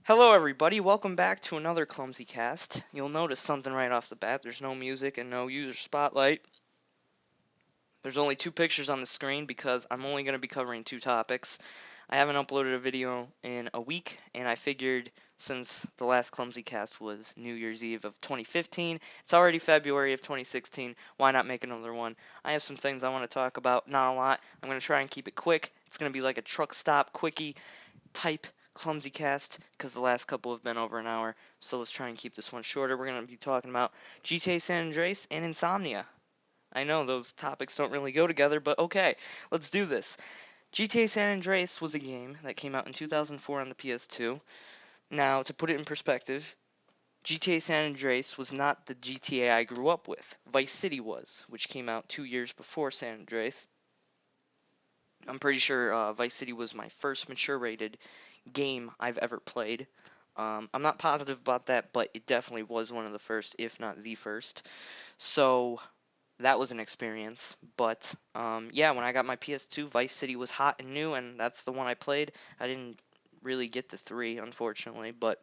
Hello everybody, welcome back to another Clumsy Cast. You'll notice something right off the bat. There's no music and no user spotlight. There's only two pictures on the screen because I'm only going to be covering two topics. I haven't uploaded a video in a week, and I figured since the last Clumsy Cast was New Year's Eve of 2015, it's already February of 2016, why not make another one? I have some things I want to talk about, not a lot. I'm going to try and keep it quick. It's going to be like a truck stop quickie type Clumsy Cast because the last couple have been over an hour. So let's try and keep this one shorter. We're going to be talking about GTA San Andreas and Insomnia. I know those topics don't really go together, but okay, let's do this. GTA San Andreas was a game that came out in 2004 on the PS2. Now, to put it in perspective, GTA San Andreas was not the GTA I grew up with. Vice City was, which came out 2 years before San Andreas. I'm pretty sure Vice City was my first mature rated game I've ever played. I'm not positive about that, but it definitely was one of the first, if not the first. So that was an experience. But yeah, when I got my PS2, Vice City was hot and new, and that's the one I played. I didn't really get the 3, unfortunately, but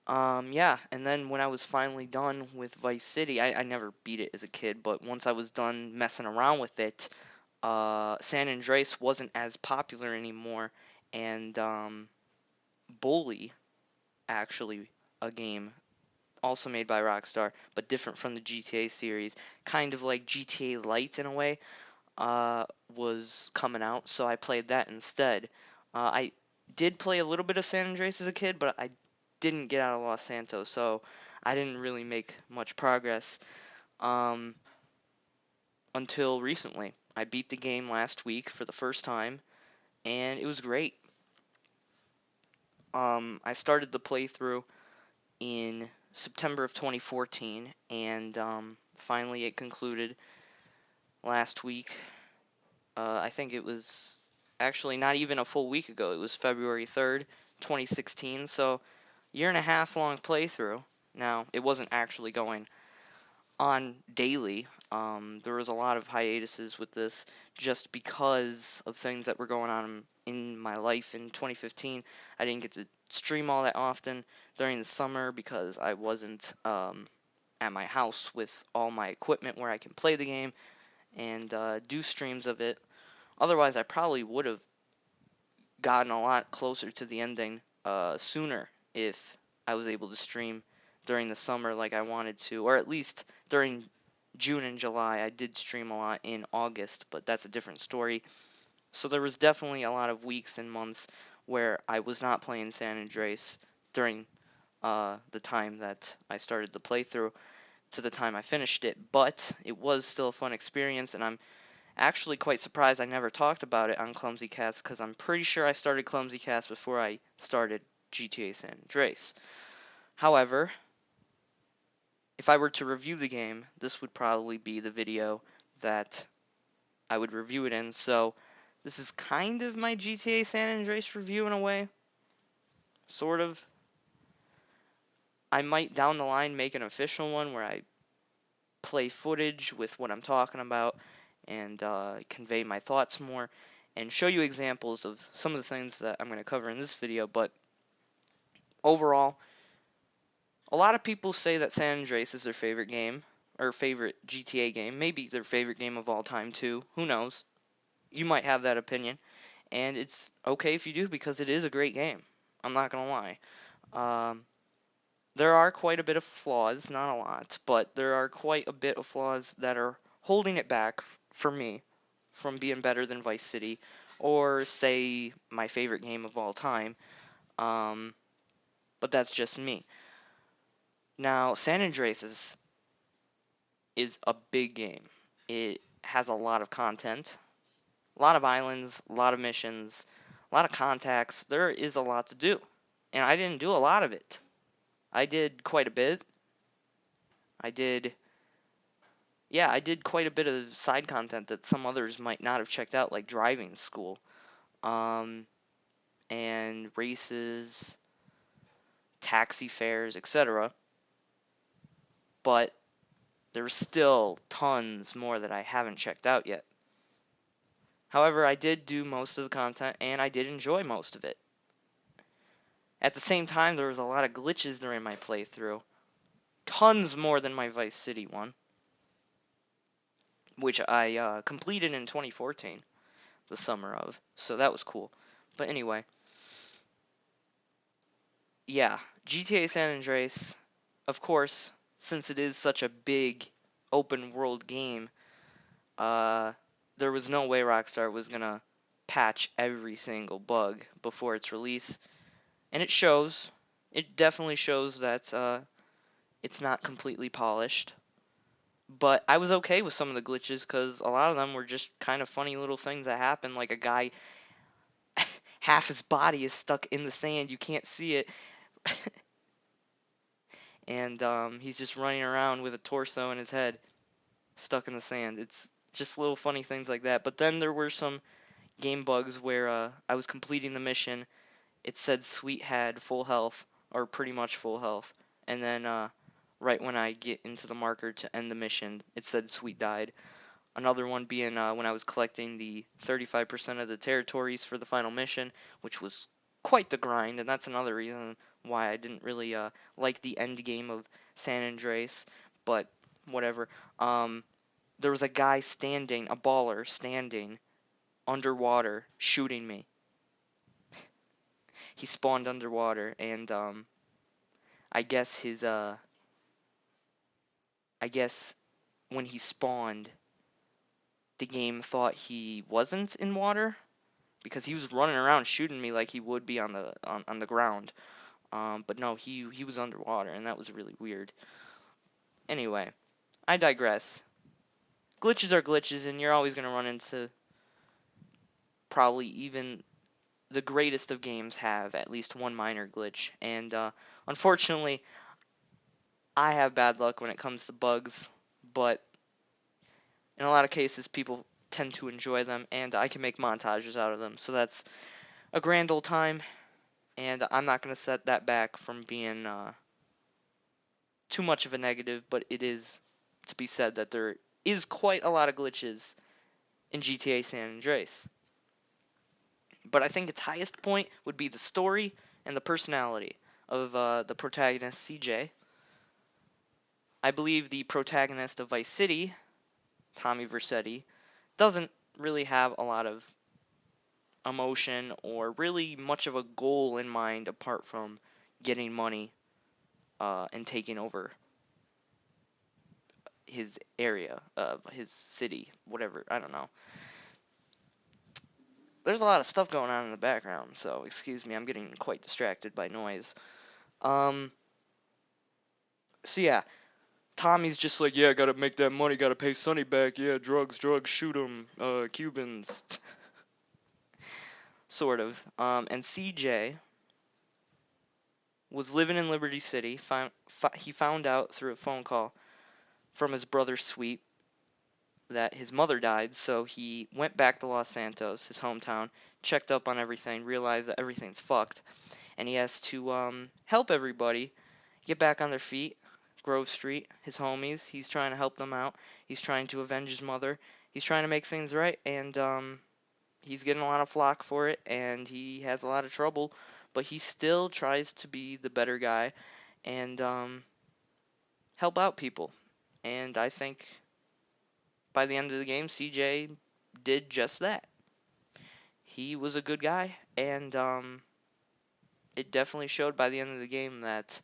yeah. And then when I was finally done with Vice City, I never beat it as a kid, but once I was done messing around with it, San Andreas wasn't as popular anymore, and Bully, actually, a game also made by Rockstar, but different from the GTA series, kind of like GTA Lite in a way, was coming out, so I played that instead. I did play a little bit of San Andreas as a kid, but I didn't get out of Los Santos, so I didn't really make much progress um, until recently. I beat the game last week for the first time, and it was great. I started the playthrough in September of 2014, and finally it concluded last week. I think it was actually not even a full week ago. It was February 3rd, 2016, so year and a half long playthrough. Now, it wasn't actually going on daily. There was a lot of hiatuses with this just because of things that were going on in my life in 2015. I didn't get to stream all that often during the summer because I wasn't at my house with all my equipment where I can play the game and do streams of it. Otherwise, I probably would have gotten a lot closer to the ending sooner if I was able to stream during the summer like I wanted to, or at least during June and July. I did stream a lot in August, but that's a different story. So there was definitely a lot of weeks and months where I was not playing San Andreas during the time that I started the playthrough to the time I finished it, but it was still a fun experience, and I'm actually quite surprised I never talked about it on Clumsy Cast because I'm pretty sure I started Clumsy Cast before I started GTA San Andreas. However, if I were to review the game, this would probably be the video that I would review it in. So this is kind of my GTA San Andreas review in a way, sort of. I might down the line make an official one where I play footage with what I'm talking about and convey my thoughts more and show you examples of some of the things that I'm going to cover in this video. But overall, a lot of people say that San Andreas is their favorite game or favorite GTA game, maybe their favorite game of all time too. Who knows? You might have that opinion, and it's okay if you do because it is a great game. I'm not going to lie. Um, there are quite a bit of flaws, not a lot, but there are quite a bit of flaws that are holding it back for me from being better than Vice City or say my favorite game of all time. Um, but that's just me. Now, San Andreas is a big game. It has a lot of content, a lot of islands, a lot of missions, a lot of contacts. There is a lot to do, and I didn't do a lot of it. I did quite a bit. I did Yeah, I did quite a bit of side content that some others might not have checked out, like driving school, um, and races, taxi fares, etc. But there's still tons more that I haven't checked out yet. However, I did do most of the content, and I did enjoy most of it. At the same time, there was a lot of glitches during my playthrough. Tons more than my Vice City one, which I completed in 2014, the summer of. So that was cool. But anyway, yeah, GTA San Andreas, of course, since it is such a big open world game, uh, there was no way Rockstar was gonna patch every single bug before its release, and it shows. It definitely shows that it's not completely polished. But I was okay with some of the glitches because a lot of them were just kind of funny little things that happen. Like a guy, half his body is stuck in the sand, you can't see it, and he's just running around with a torso in his head stuck in the sand. It's just little funny things like that. But then there were some game bugs where I was completing the mission. It said Sweet had full health, or pretty much full health, and then right when I get into the marker to end the mission, it said Sweet died. Another one being when I was collecting the 35% of the territories for the final mission, which was quite the grind, and that's another reason why I didn't really like the end game of San Andreas, but whatever. There was a guy standing, a baller standing underwater shooting me. He spawned underwater, and I guess his I guess when he spawned, the game thought he wasn't in water because he was running around shooting me like he would be on the ground. But no, he was underwater, and that was really weird. Anyway, I digress. Glitches are glitches, and you're always gonna run into probably even the greatest of games have at least one minor glitch, and unfortunately, I have bad luck when it comes to bugs, but in a lot of cases, people tend to enjoy them, and I can make montages out of them, so that's a grand old time, and I'm not going to set that back from being too much of a negative, but it is to be said that there is quite a lot of glitches in GTA San Andreas. But I think its highest point would be the story and the personality of the protagonist, CJ. I believe the protagonist of Vice City, Tommy Vercetti, doesn't really have a lot of emotion or really much of a goal in mind apart from getting money and taking over his area, his city, whatever. I don't know. There's a lot of stuff going on in the background, so excuse me, I'm getting quite distracted by noise. Um, so yeah, Tommy's just like, yeah, gotta make that money, gotta pay Sonny back, yeah, drugs, shoot 'em, Cubans, sort of. And CJ was living in Liberty City. He found out through a phone call from his brother Sweet that his mother died, so he went back to Los Santos, his hometown, checked up on everything, realized that everything's fucked, and he has to help everybody get back on their feet. Grove Street, his homies, he's trying to help them out. He's trying to avenge his mother. He's trying to make things right, and he's getting a lot of flack for it, and he has a lot of trouble, but he still tries to be the better guy and help out people. And I think by the end of the game, CJ did just that. He was a good guy, and it definitely showed by the end of the game that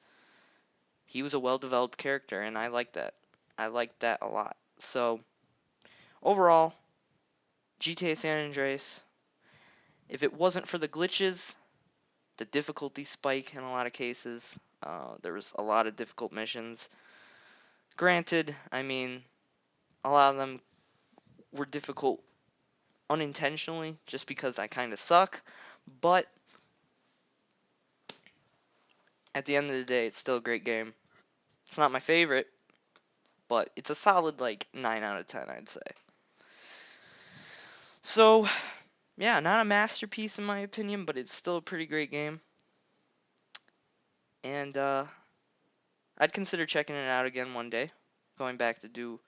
he was a well-developed character, and I liked that. I liked that a lot. So overall, GTA San Andreas, if it wasn't for the glitches, the difficulty spike in a lot of cases, there was a lot of difficult missions. Granted, I mean, a lot of them were difficult unintentionally, just because I kind of suck, but at the end of the day, it's still a great game. It's not my favorite, but it's a solid like 9 out of 10, I'd say. So, yeah, not a masterpiece in my opinion, but it's still a pretty great game. And I'd consider checking it out again one day, going back to do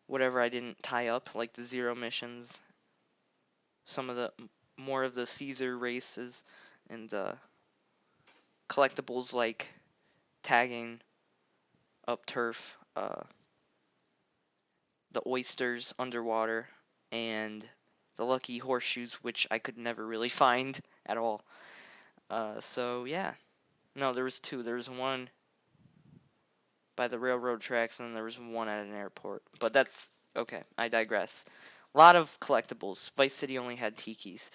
whatever I didn't tie up, like the zero missions, some of the more of the Caesar races, and collectibles like tagging up turf, the oysters underwater, and the lucky horseshoes, which I could never really find at all. So yeah, no, there was two. There was one by the railroad tracks, and there was one at an airport. But that's okay. I digress. A lot of collectibles. Vice City only had tikis.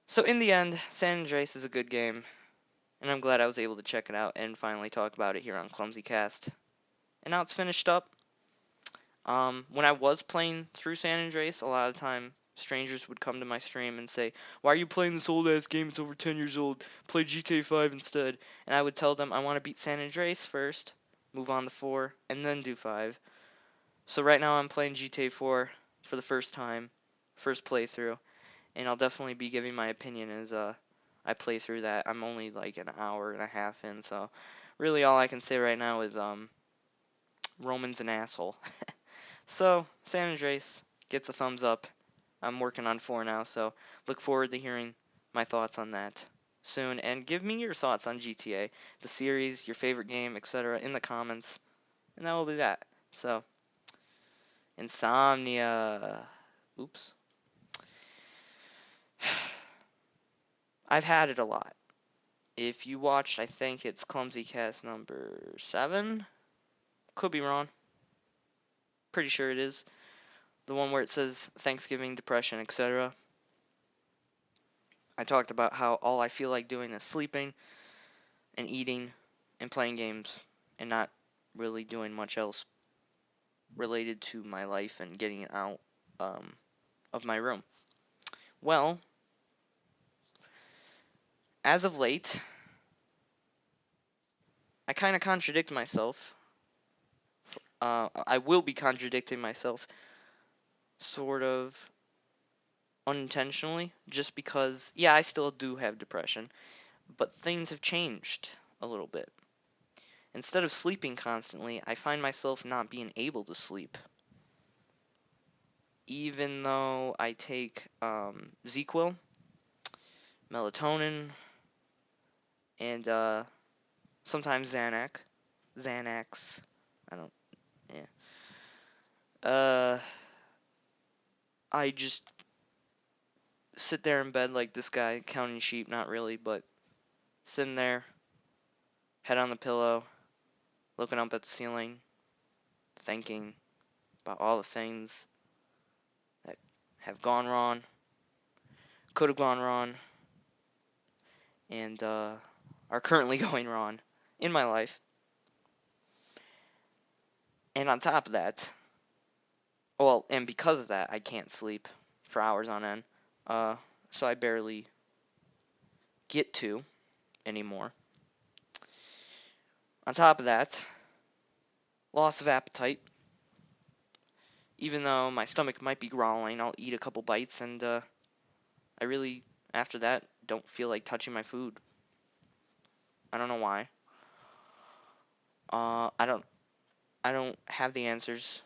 So in the end, San Andreas is a good game, and I'm glad I was able to check it out and finally talk about it here on Clumsy Cast. And now it's finished up. When I was playing through San Andreas, a lot of the time strangers would come to my stream and say, "Why are you playing this old ass game? It's over 10 years old. Play GTA 5 instead." And I would tell them I want to beat San Andreas first, move on to 4, and then do 5. So right now I'm playing GTA 4 for the first time, first playthrough, and I'll definitely be giving my opinion as I play through that. I'm only like an hour and a half in, so really all I can say right now is Roman's an asshole. So, San Andreas gets a thumbs up. I'm working on 4 now, so look forward to hearing my thoughts on that soon. And give me your thoughts on GTA, the series, your favorite game, etc. in the comments. And that will be that. So, Insomnia. Oops. I've had it a lot. If you watched, I think it's Clumsy Cast number 7. Could be wrong. Pretty sure it is. The one where it says Thanksgiving, depression, etc. I talked about how all I feel like doing is sleeping and eating and playing games and not really doing much else related to my life and getting out of my room. Well, as of late, I kind of contradict myself. I will be contradicting myself, sort of unintentionally, just because, yeah, I still do have depression, but things have changed a little bit. Instead of sleeping constantly, I find myself not being able to sleep. Even though I take ZQL, melatonin, and sometimes Xanax. I don't. Yeah. Uh, I just sit there in bed like this guy counting sheep. Not really, but sitting there, head on the pillow, looking up at the ceiling, thinking about all the things that have gone wrong, could have gone wrong, and are currently going wrong in my life. And on top of that, well, and because of that, I can't sleep for hours on end. Uh, so I barely get to anymore. On top of that, loss of appetite. Even though my stomach might be growling, I'll eat a couple bites, and I really, after that, don't feel like touching my food. I don't know why. I don't have the answers,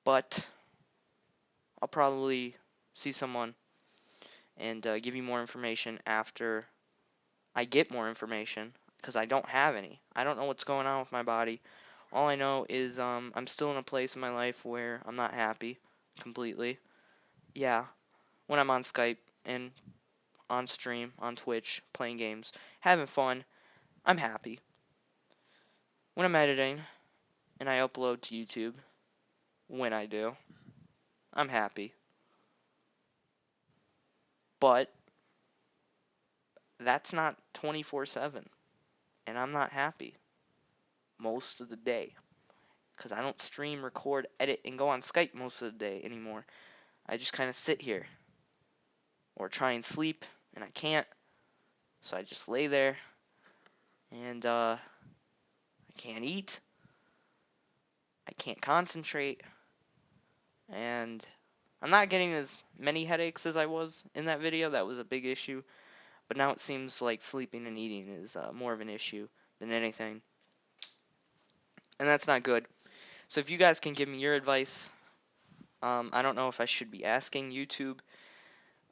but I'll probably see someone and give you more information after I get more information, because I don't have any. I don't know what's going on with my body. All I know is I'm still in a place in my life where I'm not happy completely. Yeah, when I'm on Skype and on stream, on Twitch, playing games, having fun, I'm happy. When I'm editing and I upload to YouTube, when I do, I'm happy. But that's not 24/7, and I'm not happy most of the day, because I don't stream, record, edit, and go on Skype most of the day anymore. I just kind of sit here or try and sleep, and I can't, so I just lay there, and I can't eat, I can't concentrate, and I'm not getting as many headaches as I was in that video. That was a big issue, but now it seems like sleeping and eating is more of an issue than anything, and that's not good. So if you guys can give me your advice, I don't know if I should be asking YouTube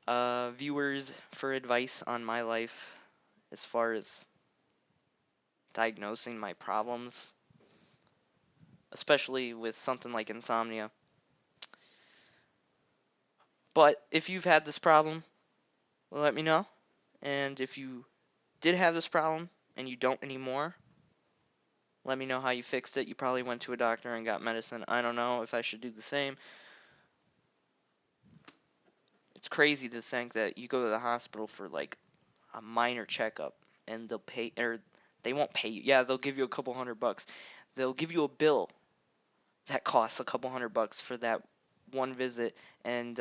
Viewers for advice on my life as far as diagnosing my problems, especially with something like insomnia. But if you've had this problem, let me know. And if you did have this problem and you don't anymore, let me know how you fixed it. You probably went to a doctor and got medicine. I don't know if I should do the same. It's crazy to think that you go to the hospital for like a minor checkup and they'll pay, or they won't pay you. Yeah, they'll give you a couple $100. They'll give you a bill that costs a couple $100 for that one visit, and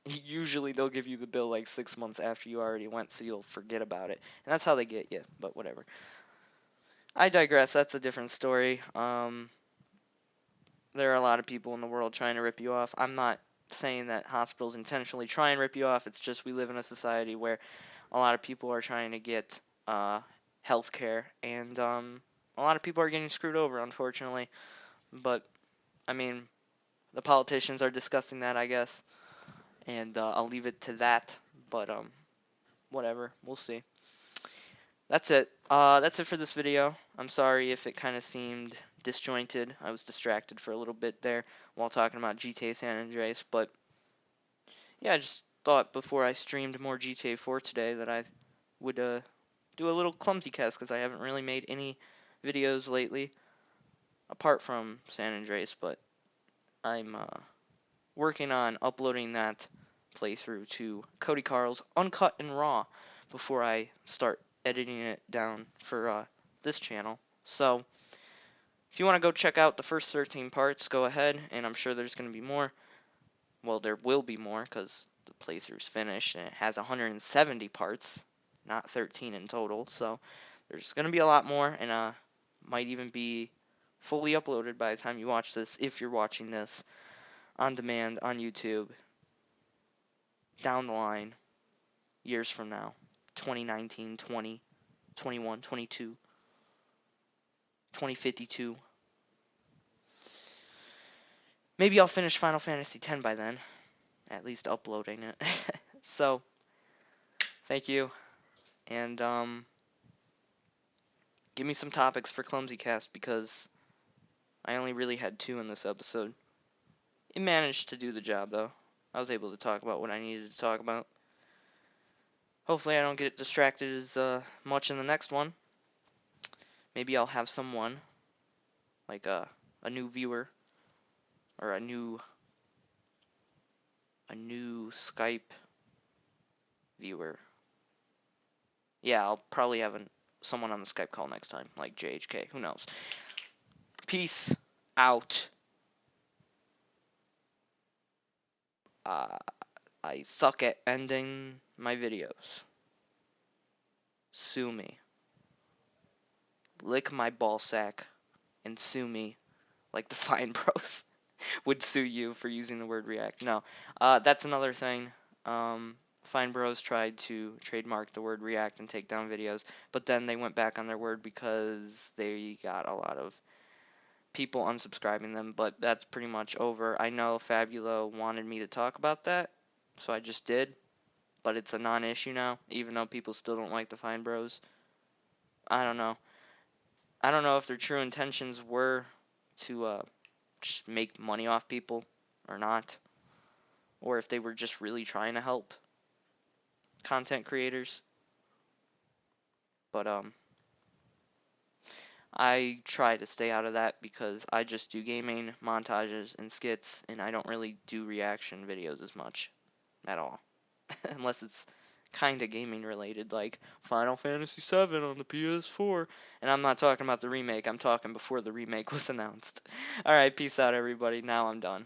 usually they'll give you the bill like 6 months after you already went, so you'll forget about it. And that's how they get you, but whatever. I digress. That's a different story. There are a lot of people in the world trying to rip you off. I'm not saying that hospitals intentionally try and rip you off. It's just we live in a society where a lot of people are trying to get health care, and a lot of people are getting screwed over, unfortunately. But, I mean, the politicians are discussing that, I guess, and I'll leave it to that. But, whatever. We'll see. That's it. That's it for this video. I'm sorry if it kind of seemed disjointed. I was distracted for a little bit there while talking about GTA San Andreas, but yeah, I just thought before I streamed more GTA 4 today that I would do a little Clumsy Cast because I haven't really made any videos lately apart from San Andreas, but I'm working on uploading that playthrough to Kody Karls uncut and raw before I start editing it down for this channel. So if you want to go check out the first 13 parts, go ahead, and I'm sure there's going to be more. Well, there will be more because the playthrough's finished and it has 170 parts, not 13 in total. So there's going to be a lot more, and might even be fully uploaded by the time you watch this, if you're watching this on demand on YouTube down the line, years from now, 2019, 20, 21, 22, 2052. Maybe I'll finish Final Fantasy X by then, at least uploading it. So, thank you, and give me some topics for Clumsy Cast because I only really had 2 in this episode. It managed to do the job though. I was able to talk about what I needed to talk about. Hopefully I don't get distracted as much in the next one. Maybe I'll have someone, like a new viewer, or a new Skype viewer. Yeah, I'll probably have someone on the Skype call next time, like JHK. Who knows? Peace out. I suck at ending my videos. Sue me. Lick my ballsack and sue me like the FineBros would sue you for using the word react. No, that's another thing. FineBros tried to trademark the word react and take down videos, but then they went back on their word because they got a lot of people unsubscribing them, but that's pretty much over. I know Fabulo wanted me to talk about that, so I just did, but it's a non-issue now, even though people still don't like the FineBros. I don't know. I don't know if their true intentions were to just make money off people or not, or if they were just really trying to help content creators. But I try to stay out of that because I just do gaming montages and skits, and I don't really do reaction videos as much at all, unless it's kind of gaming related, like Final Fantasy VII on the PS4. And I'm not talking about the remake, I'm talking before the remake was announced. Alright, peace out everybody, now I'm done.